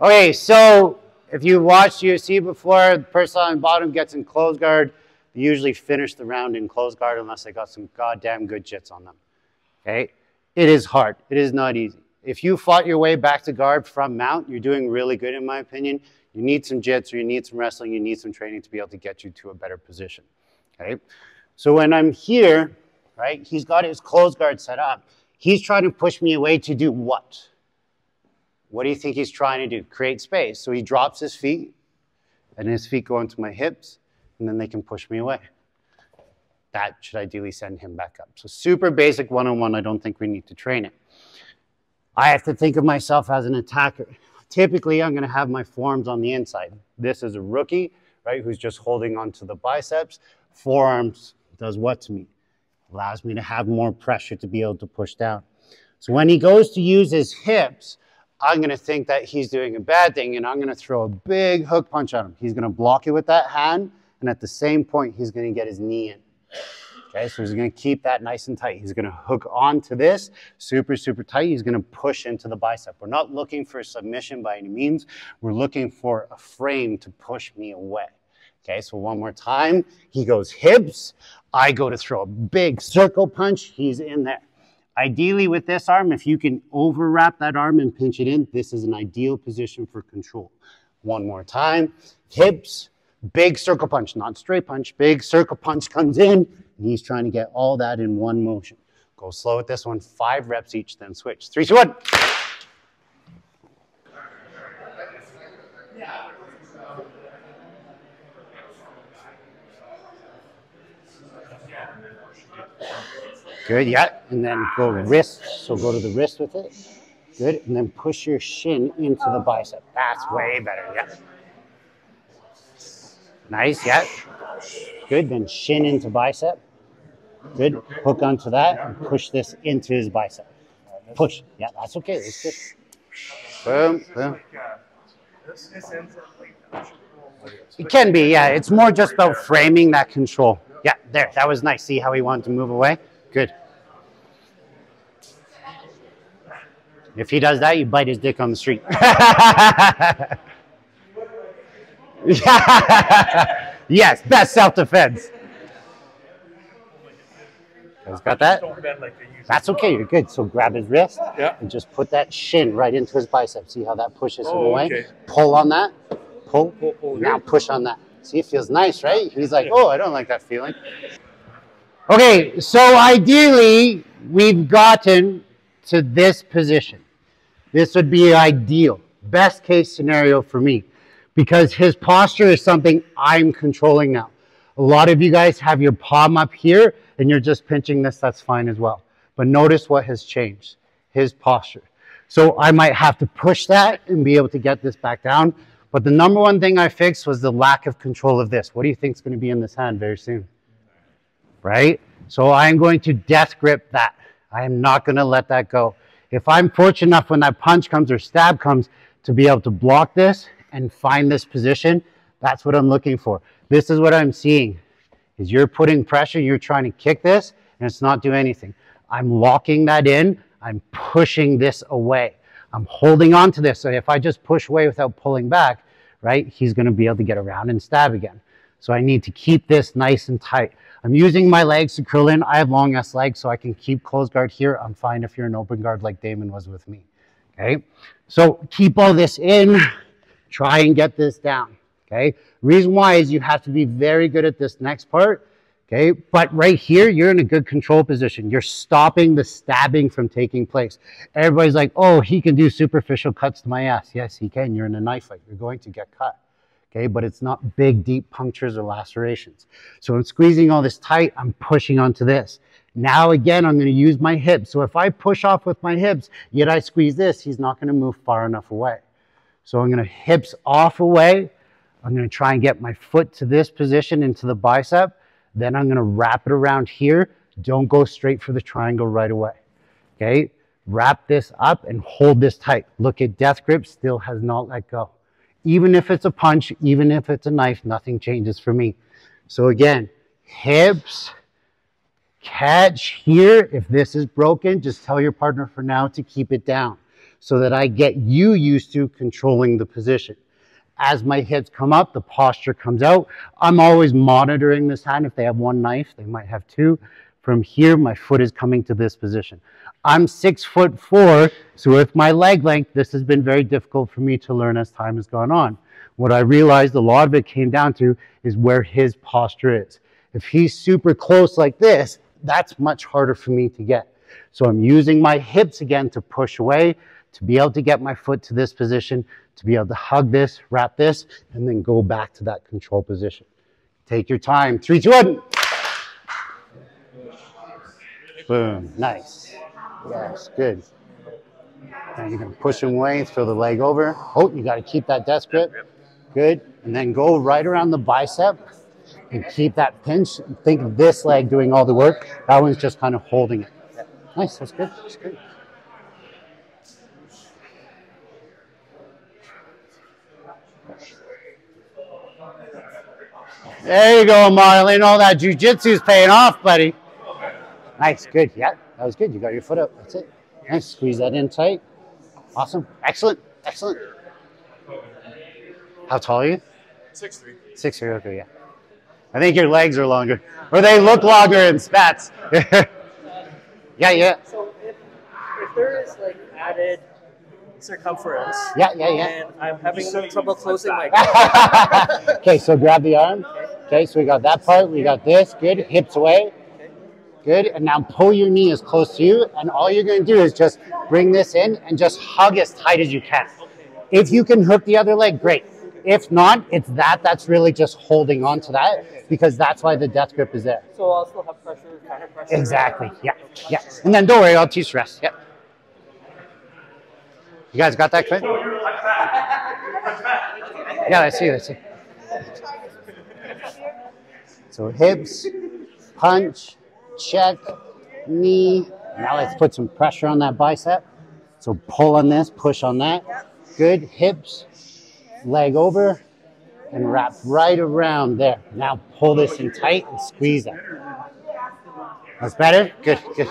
Okay, so if you watched UFC before, the person on the bottom gets in close guard. They usually finish the round in close guard unless they got some goddamn good jits on them. Okay? It is hard. It is not easy. If you fought your way back to guard from mount, you're doing really good in my opinion. You need some jits or you need some wrestling, you need some training to be able to get you to a better position. Okay? So when I'm here, right, he's got his close guard set up. He's trying to push me away to do what? What do you think he's trying to do? Create space. So he drops his feet, and his feet go into my hips, and then they can push me away. That should ideally send him back up. So super basic one-on-one. I don't think we need to train it. I have to think of myself as an attacker. Typically, I'm going to have my forearms on the inside. This is a rookie, right, who's just holding onto the biceps. Forearms does what to me? Allows me to have more pressure to be able to push down. So when he goes to use his hips, I'm going to think that he's doing a bad thing, and I'm going to throw a big hook punch at him. He's going to block it with that hand, and at the same point, he's going to get his knee in. Okay, so he's going to keep that nice and tight. He's going to hook onto this super, super tight. He's going to push into the bicep. We're not looking for submission by any means. We're looking for a frame to push me away. Okay, so one more time. He goes hips. I go to throw a big circle punch. He's in there. Ideally with this arm, if you can overwrap that arm and pinch it in, this is an ideal position for control. One more time. Hips, big circle punch, not straight punch. Big circle punch comes in, and he's trying to get all that in one motion. Go slow with this one. 5 reps each, then switch. 3, 2, 1. Good, yeah, and then go wrist, so go to the wrist with it. Good, and then push your shin into the bicep. That's way better, yeah. Nice, yeah. Good, then shin into bicep. Good, hook onto that and push this into his bicep. Push, yeah, that's okay, that's good. Boom, boom. It can be, yeah, it's more just about framing that control. Yeah, there, that was nice. See how he wanted to move away? Good. If he does that, you bite his dick on the street. Yes, best self-defense. Guys got that? That's okay, you're good. So grab his wrist and just put that shin right into his bicep. See how that pushes him away? Okay. Pull on that. Pull. Now push on that. See, it feels nice, right? He's like, oh, I don't like that feeling. Okay, so ideally, we've gotten to this position. This would be ideal, best case scenario for me, because his posture is something I'm controlling now. A lot of you guys have your palm up here and you're just pinching this, that's fine as well. But notice what has changed, his posture. So I might have to push that and be able to get this back down. But the number one thing I fixed was the lack of control of this. What do you think is going to be in this hand very soon? Right? So I'm going to death grip that. I am not going to let that go. If I'm fortunate enough when that punch comes or stab comes to be able to block this and find this position, that's what I'm looking for. This is what I'm seeing, is you're putting pressure, you're trying to kick this, and it's not doing anything. I'm locking that in, I'm pushing this away. I'm holding on to this, so if I just push away without pulling back, right, he's going to be able to get around and stab again. So I need to keep this nice and tight. I'm using my legs to curl in. I have long ass legs, so I can keep closed guard here. I'm fine if you're an open guard like Damon was with me. Okay, so keep all this in. Try and get this down. Okay, reason why is you have to be very good at this next part. Okay, but right here, you're in a good control position. You're stopping the stabbing from taking place. Everybody's like, oh, he can do superficial cuts to my ass. Yes, he can. You're in a knife fight. You're going to get cut. Okay, but it's not big, deep punctures or lacerations. So I'm squeezing all this tight, I'm pushing onto this. Now again, I'm going to use my hips. So if I push off with my hips, yet I squeeze this, he's not going to move far enough away. So I'm going to hips off away. I'm going to try and get my foot to this position into the bicep. Then I'm going to wrap it around here. Don't go straight for the triangle right away. Okay, wrap this up and hold this tight. Look at death grip, still has not let go. Even if it's a punch, even if it's a knife, nothing changes for me. So again, hips, catch here. If this is broken, just tell your partner for now to keep it down. so that I get you used to controlling the position. As my hips come up, the posture comes out. I'm always monitoring this hand. If they have one knife, they might have two. From here, my foot is coming to this position. I'm 6'4", so with my leg length, this has been very difficult for me to learn as time has gone on. What I realized a lot of it came down to is where his posture is. If he's super close like this, that's much harder for me to get. So I'm using my hips again to push away, to be able to get my foot to this position, to be able to hug this, wrap this, and then go back to that control position. Take your time. 3, 2, 1. Boom. Nice. Yes, good. Now you're going to push him away, throw the leg over. Oh, you got to keep that desk grip. Good. And then go right around the bicep and keep that pinch. Think of this leg doing all the work. That one's just kind of holding it. Nice. That's good. That's good. There you go, Marlon. All that jiu-jitsu's paying off, buddy. Nice, good. Yeah, that was good. You got your foot up. That's it. Nice. Squeeze that in tight. Awesome. Excellent. Excellent. How tall are you? 6'3". 6'3", okay, yeah. I think your legs are longer. Or they look longer in spats. Yeah, yeah. So if there is like added circumference, yeah. and I'm having no trouble closing my Okay, so grab the arm. Okay, so we got that part, we got this, good, hips away. Good, and now pull your knee as close to you, and all you're gonna do is just bring this in and just hug as tight as you can. If you can hook the other leg, great. If not, it's that's really just holding on to that, because that's why the death grip is there. So I'll still have pressure, counter pressure. Exactly, yeah, yeah. And then don't worry, I'll teach the rest, yeah. You guys got that, Clint? Yeah, let's see. So hips, punch, check, knee. Now let's put some pressure on that bicep. So pull on this, push on that. Good, hips, leg over, and wrap right around there. Now pull this in tight and squeeze that. That's better? Good, good.